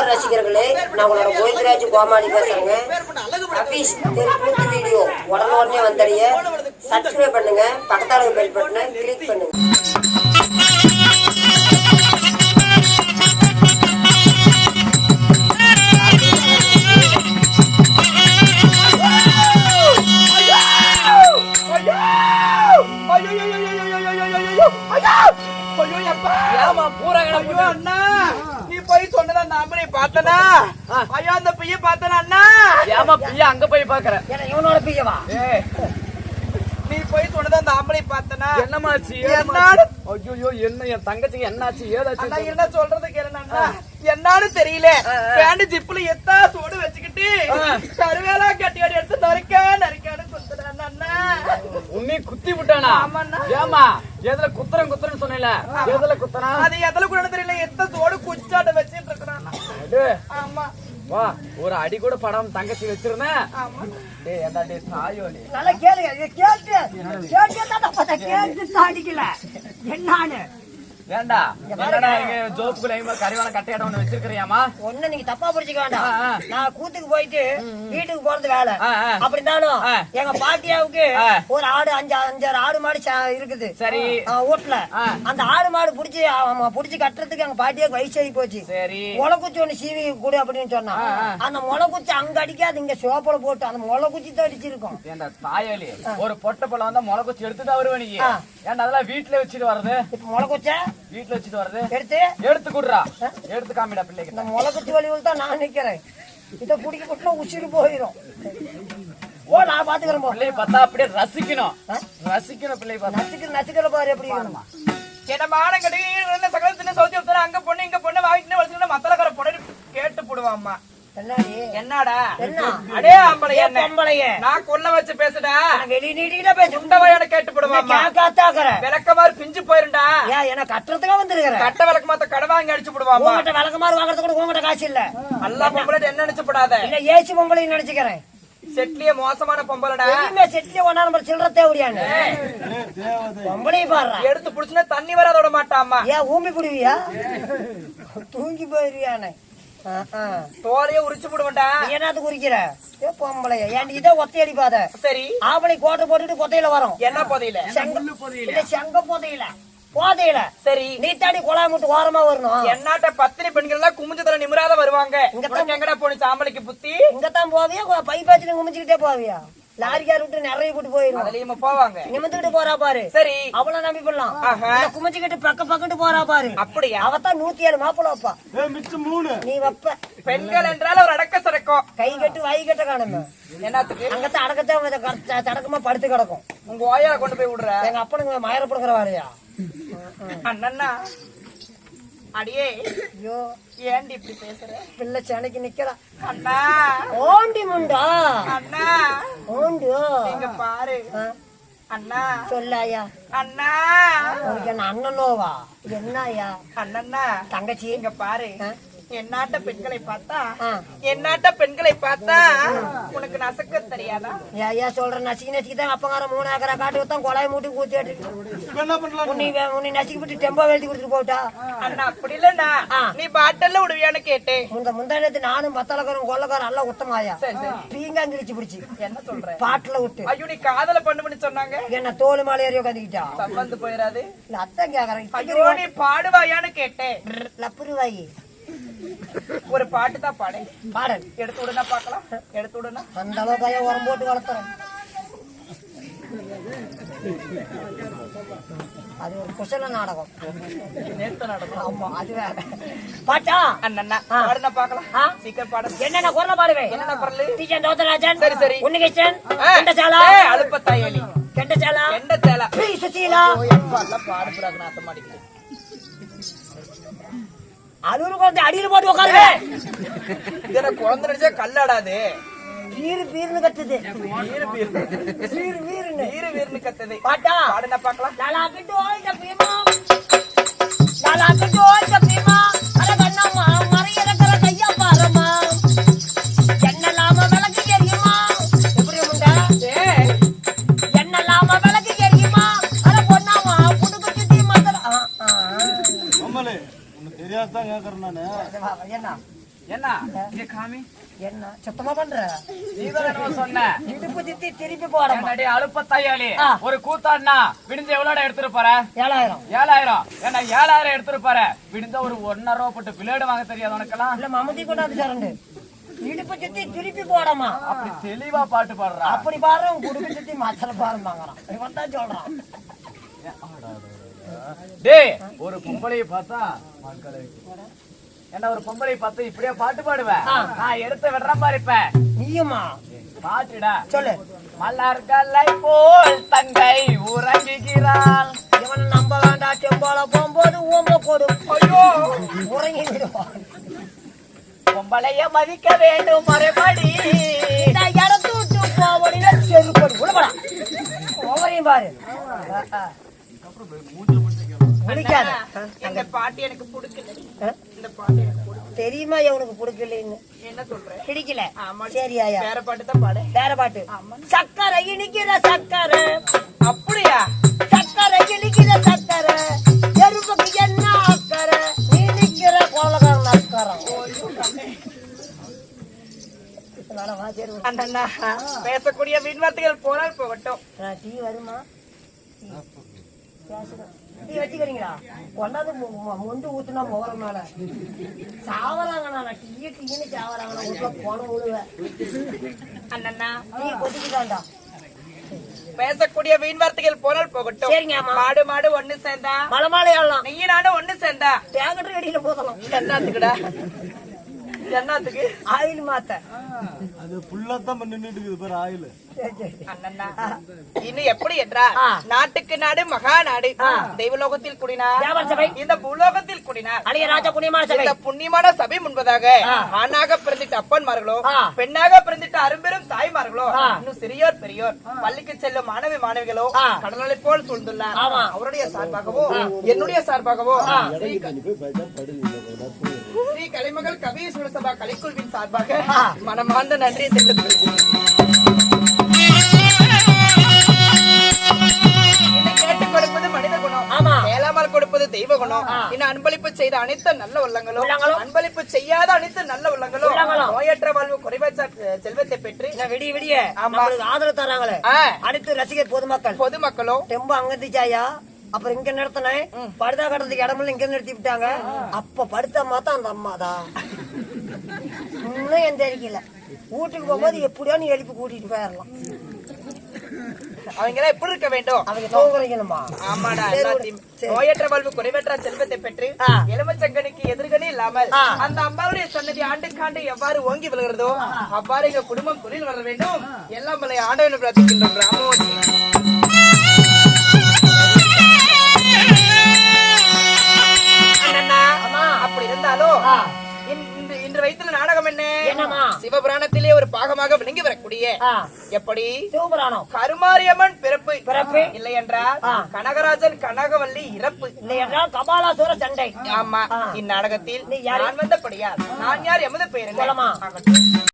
ரசிகர்களே, நான் உங்களோட கோவிந்தராஜ் கோமாளி பேசுறேங்க. அபீஸ் தெருக்கூத்து வீடியோ உடனே வந்தடைய சப்ஸ்கிரைப் பண்ணுங்க, பக்கத்தால பெல் பட்டனை கிளிக் பண்ணுங்க. நீ போய் சொன்னதா நாமளே பார்த்தனா? ஐயோ அந்த பைய பார்த்தனா அண்ணா? ஏமா பைய அங்க போய் பாக்குற? இவனோட பையவா? நீ போய் சொன்னதா நாமளே பார்த்தனா? என்னமாச்சு? ஐயோ என்ன என் தங்கச்சிக்கு என்னாச்சு ஏதாச்சு? அண்ணா என்ன சொல்றது கேளுண்ணா, என்னான்னு தெரியல. பேண்ட் ஜிப்ல எத்தா சோடு வச்சுக்கிட்டு கருவேலா கட்டி எடுத்து நரிக்கான்னு சொல்லுறான் அண்ணா. உன்னை குத்தி விட்டானா? ஏமா எதுல குத்துறன்னு சொன்னேல, எதுல குத்தனா? அது எதுல கூட தெரியல, எத்த சோடு குச்சாட்ட வச்சிட்டு இருக்கிறான். ஆமா வா, ஒரு அடி கூட படம் தங்கச்சி வச்சிருந்தேன். டேய் ஏண்டா டேய் தாயோலி நல்லா கேளுங்க, கேட்டு அடிக்கல என்னான்னு ஏண்டா என்னடா இங்க ஜோப்புக்குள்ள கறிவான கட்டையாட ஒண்ணு வச்சிருக்கிறியாமா? ஒண்ணு நீங்க தப்பா புரிஞ்சுக்க வேண்டாம். நான் கூத்துக்கு போயிட்டு வீட்டுக்கு போறது வேலை. அப்படி இருந்தாலும் எங்க பாட்டியாவுக்கு ஒரு ஆடு அஞ்சாறு ஆடு மாடு இருக்குது. சரி வீட்டுல அந்த ஆடு மாடு புடிச்சு கட்டுறதுக்கு எங்க பாட்டியாவுக்கு வயசாகி போச்சு. சரி முளைக்குச்சி ஒண்ணு சீவி கூடு அப்படின்னு சொன்னா, அந்த முளைக்குச்சி அங்க அடிக்காது, இங்க சோப்பல போட்டு அந்த முளைக்குச்சி தான் அடிச்சிருக்கோம். ஏண்டா தாயோலி, ஒரு பொட்டை பழம் வந்தா முளைக்குச்சி எடுத்துட்டு வருவ நீ? ஏன்டா அதெல்லாம் வீட்டுல வச்சுட்டு வர்றது? இப்ப முளைக்குச்ச வீட்டுல வச்சுட்டு வருது, எடுத்து குடுறா, எடுத்து காமிடா பிள்ளைக்கு. இந்த முளைக்குச்சி வழிவில் தான் நான் நிக்கிறேன். இதை பிடிக்க போட்டுனா உச்சிட்டு போயிடும். ஓ நான் பாத்துக்கிறேன். பிள்ளை பார்த்தா அப்படியே ரசிக்கணும் பிள்ளை பார்த்தா நசுக்கிற பாரு எப்படி வேணுமா? என்ன மானம் கட்டி சகலத்தின சௌத்தி விட்டு அங்க பொண்ணு இங்க பொண்ணு வாங்கிட்டு வச்சுட்டு மத்தலக்கார பொண்ணு கேட்டு போடுவாம்மா. என்னடா அடே ஆம்பளைய நான் கொல்ல வச்சு பேசுடா, வெளி நீட்டிக்கிட்ட பேச உண்டவையான கேட்டு போடுவாம்மா. விளக்கமாறு பிஞ்சு போயிருண்டா, எனக்கு கட்டுறதுக்காக வந்துருக்கிறேன். கட்ட விளக்கு மாத்த கடை வாங்கி அடிச்சு போடுவாம்மா. விளக்கமாறு வாங்குறது கூட உங்ககிட்ட காசு இல்ல. அல்லா பொம்பளை என்ன நினைச்சு போடாத, இல்ல ஏசி பொம்பளை நினைச்சுக்கிறேன். செட்லியே மோசமான பொம்பளடா, செட்லியே ஒன்னா நம்பர் சில்லற தேவையானு பொம்பளை பாடுறா. எடுத்து புடிச்சுனா தண்ணி வராத விட மாட்டாமா. ஏன் ஊம்பி புடுவியா? தூங்கி போயிருவியானே? தோலையே உரிச்சு போடுவேன்டா. என்னது குறிக்கிற பொம்பளைய? ஏன் இதை ஒத்தை அடிப்பாத. சரி ஆம்பளை கோட்டை போட்டுட்டு பொத்தையில வரும். என்ன போதையில? செங்க போதையில. சரி நீ தாடி குழாய் முட்டு ஓரமா வரணும். என்னாட்ட பத்தினி பெண்கள் எல்லாம் குமிஞ்சு தர நிமிராத வருவாங்க. எங்கடா போனிச்சு ஆம்பளைக்கு புத்தி? இங்கதான் போவியா? பை பாய்ச்சி குமிஞ்சுக்கிட்டே போவியா? லாரிக்கார விட்டு நிறைய கூட்டு போயிரும். போவாங்க நிமிந்துகிட்டு போறா பாரு. சரி அவ்வளவு நம்பி பண்ணலாம். குமிச்சுக்கிட்டு பக்கட்டு போறா பாரு. அப்படியா? அவத்தான் 107 மாப்பிள்ள வைப்பா. நீ வைப்ப. பெண்கள் என்றால ஒரு அடக்க சடக்கம். கை கட்டு வாய் கட்ட காணுமே. என்னத்துக்கு? அங்கத்தான் அடக்கத்தான் தடக்கமா படுத்து கிடக்கும். உங்க ஓயால கொண்டு போய் விடுற. எங்க அப்பனுக்கு மயரப்படுக்கிற வாரியா அண்ணா? அடியே ஐயோ ஏண்டி இப்படி பேசுற? பிள்ளை சென்னைக்கு நிக்கலாம். அண்ணா ஓண்டி முண்டா. அண்ணா ஓண்டு இங்க பாரு. அண்ணா சொல்லாயா? அண்ணா உனக்கு என்ன அண்ணனோவா? என்னயா? அண்ணா தங்கச்சி இங்க பாரு. என்னாட்ட பெண்களை பார்த்தா உனக்கு நசக்க தெரியாதா? ஐயா சொல்ற நசிக்கு தான் அப்பங்கார 3 ஏக்கரா காட்டு வைத்தான் கொலாய் மூட்டி கூத்திட்டு உன்னை நசிக்கு விட்டு டெம்போ எழுதி கொடுத்துட்டு போட்டா. அண்ணா அப்படி இல்லண்ணா, நீ பாட்டல்ல விடுவியான்னு கேட்டேன். முந்தானத்து நானும் மத்தலக்காரன் கொள்ளக்காரன் எல்லாம் உத்தமாயா பீங்காங்கிரிச்சு பிடிச்சி. என்ன சொல்ற? பாட்டுல விட்டு. ஐயோ நீ காதல பண்ணு சொன்னாங்க. என்ன தோல் மாலை ஏறி உட்காந்துக்கிட்டா சம்பந்து போயிடாது. அத்தான் கேக்குறேன். ஐயோ நீ பாடுவாயான்னு கேட்டேன். லப்புருவாயி ஒரு பாட்டு தான் பாடு. பாடல் எடுத்து விடுனா பாக்கலாம். எடுத்து விடுனா. அந்த அளவுக்கு உரம் போட்டு வளர்த்துறேன். அது ஒரு குசல நாடகம். நேர்த்த நாடகம். ஆமா அது வேற. பாட்டா அண்ணா பாடுனா பாக்கலாம். சீக்கிரம் பாடு. என்னென்ன குரல பாடுவேன்? என்னென்ன குரல்? டீச்சர் தோத்தராஜன். சரி சரி. உன்னிகிருஷ்ணன். கெண்டசாலா. அலுப்பத்தாயலி. கெண்டசாலா. கெண்டசாலா. பி சுசீலா. எல்லாம் பாடுறாங்க நான் அத்த மாட்டேங்குது. அலூரு குழந்தை அடியில் போட்டு உட்காருங்க. இதன குழந்தை நினைச்சா கல்லாடாது. வீருன்னு கத்துது. வீருன்னு கத்துது. பாட்டா பாடுனா பாக்கலாம். லாலாக்கு டோல் தப்பிமா அரகண்ணம்மா மறையறக்கற கையா பாரம்மா. என்னலாம விளக்கு எரியுமா? எப்படி முண்டா? என்னலாம விளக்கு எரியுமா? அட பொண்ணாமா புடுக்கு சுத்தி மத்தல. தெரியாதான் கேக்குறேன் நானு. என்ன என்ன இங்க காமி என்ன சுத்தமா பண்ற நீதான் சொன்ன இடுப்பு சுத்தி திருப்பி போடமா அழுப்ப தையாளி ஒரு கூத்தாடினா விடிஞ்ச எவ்வளோட எடுத்துட்டு போற 7000 ஏன்னா 7000 எடுத்துட்டு போற விடிஞ்ச ஒரு 1.5 ரூபா போட்டு பிளேடு வாங்க தெரியாது உனக்கெல்லாம் இல்ல மமதி கொண்டாந்து சரண்டு இடுப்பு சுத்தி திருப்பி போடமா அப்படி தெளிவா பாட்டு பாடுறா அப்படி பாடுறோம் குடும்ப சுத்தி மச்சல பாருமாங்கறான் இவன் தான் சொல்றான் டேய் ஒரு பொம்பளைய பார்த்தா மக்களை என்ன ஒரு பொம்பளைய பார்த்து இப்படியே பாட்டு பாடுவேன் நான் எடுத்து விடுறேன் பாரு இப்ப நீயுமா பாட்டுடா சொல்லு மலர்களை போல் தங்கை உறங்குகிறாள் இவனை நம்ப வேண்டாம் செம்பால போகும்போது ஓம்ப கொடு ஐயோ உறங்கி விடுவான் பொம்பளைய மதிக்க வேண்டும் மறுபடி இந்த இடத்து விட்டு போவடினா செருப்படி உள்ள ஓவரையும் பாரு பிடிக்காத இந்த பாட்டு எனக்கு பிடிக்கல இந்த பாட்டு எனக்கு பிடிக்கல. தெரியுமா உனக்கு பிடிக்கலன்னு என்ன சொல்றேன் பிடிக்கல ஆமா. சரியாயா வேற பாட்டு தான் பாடு வேற பாட்டு சக்கரை இனிக்கிற சக்கரை அப்படியா சக்கரை இனிக்கிற சக்கரை எருப்புக்கு என்ன அக்கறை நீ நிக்கிற கோலகாரன் அக்கறம் அண்ணா பேசக்கூடிய வீண் வார்த்தைகள் போனால் போகட்டும் டீ வருமா டீ வச்சுக்கிறீங்களா ஒன்னாவது மொண்டு ஊத்துனா முகரம் மேல சாவறாங்கண்ணா டீன்னு சாவறாங்கண்ணா போன விழுவேன் அண்ணா டீ கொதிக்குதாண்டா பேசக்கூடிய வீண் வார்த்தைகள் போனால் போகட்டும் சரிங்க அம்மா. மாடு மாடு ஒண்ணு சேர்ந்தா மலை மாலை ஆடலாம் நெய்ய நாடு ஒண்ணு சேர்ந்தா தேங்கட்டு கடியில போதலாம் என்னத்துக்குடா என்னத்துக்கு ஆயில் மாத்த அது புள்ளத்தான் நின்னுட்டு இருக்குது பாரு ஆயில அண்ணா இன்னும் எப்படி என்றா நாட்டுக்கு நாடு மகா நாடு தெய்வலோகத்தில் குடினார் வியாபார சபை இந்த பூலோகத்தில் குடினார் அழிய ராஜா புண்ணியமான சபை இந்த புண்ணியமான சபை முன்பதாக ஆணாக பிறந்திட்ட அப்பன்மார்களோ பெண்ணாக பிறந்திட்ட அரும்பெரும் தாய்மார்களோ இன்னும் சிறியோர் பெரியோர் பள்ளிக்கு செல்லும் மாணவி மாணவிகளோ கடலை போல் சூழ்ந்துள்ளார் அவருடைய சார்பாகவோ என்னுடைய சார்பாகவோ ஸ்ரீ கலைமகள் கவியேஸ்வர சபா கலைக்குழுவின் சார்பாக மனமார்ந்த நன்றியை தெரிவித்துக் கேட்டுக் கொடுப்பது மனித குணம் கேளாமல் கொடுப்பது தெய்வ குணம் இன்னும் அன்பளிப்பு செய்த அனைத்து நல்ல உள்ளங்களும் அன்பளிப்பு செய்யாத அனைத்து நல்ல உள்ளங்களும் நோயற்ற வாழ்வு குறைவற்ற செல்வத்தை பெற்று விடிய விடிய நம்மளுக்கு ஆதரவு தராங்களே அடுத்து ரசிகர் பொதுமக்களும் ரொம்ப அங்கந்திச்சாயா அப்புறம் இங்க நிறுத்தினேன் படுதா கட்டுறதுக்கு இடமில்ல இங்க நிறுத்தி விட்டாங்க அப்ப படுத்த மாத்தா அந்த அம்மாதான் இன்னும் என் தெரியல வீட்டுக்கு போகும்போது எப்படியோ நீ எழுப்பி கூட்டிட்டு போயிடலாம் அவங்க எல்லாம் எப்படி இருக்க வேண்டும் அவங்க தோங்குறீங்கம்மா ஆமாடா எல்லாத்தையும் நோயற்ற வாழ்வு குறைவற்ற செல்வத்தை பெற்று எலுமச்சங்கனுக்கு எதிர்கனே இல்லாமல் அந்த அம்மாவுடைய சன்னதி ஆண்டுக்காண்டு எவ்வாறு ஓங்கி விழுகிறதோ அவ்வாறு எங்க குடும்பம் தொழில் வளர வேண்டும் எல்லாம் பல ஆண்டவனை பிரார்த்திக்கின்றோம் ராமோஜி அப்படி இருந்தாலும் இன்று வைத்துள்ள நாடகம் என்ன சிவபுராணத்திலே ஒரு பாகமாக விளங்கி வரக்கூடிய எப்படி சிவபுராணம் கருமாரியம்மன் பிறப்பு இல்லை என்றால் கனகராஜன் கனகவல்லி இறப்பு இல்லை என்றால் கபாலாசுர சண்டை ஆமா இந்நாடகத்தில் நான் வந்தபடியால் நான் யார் எமது பெயர்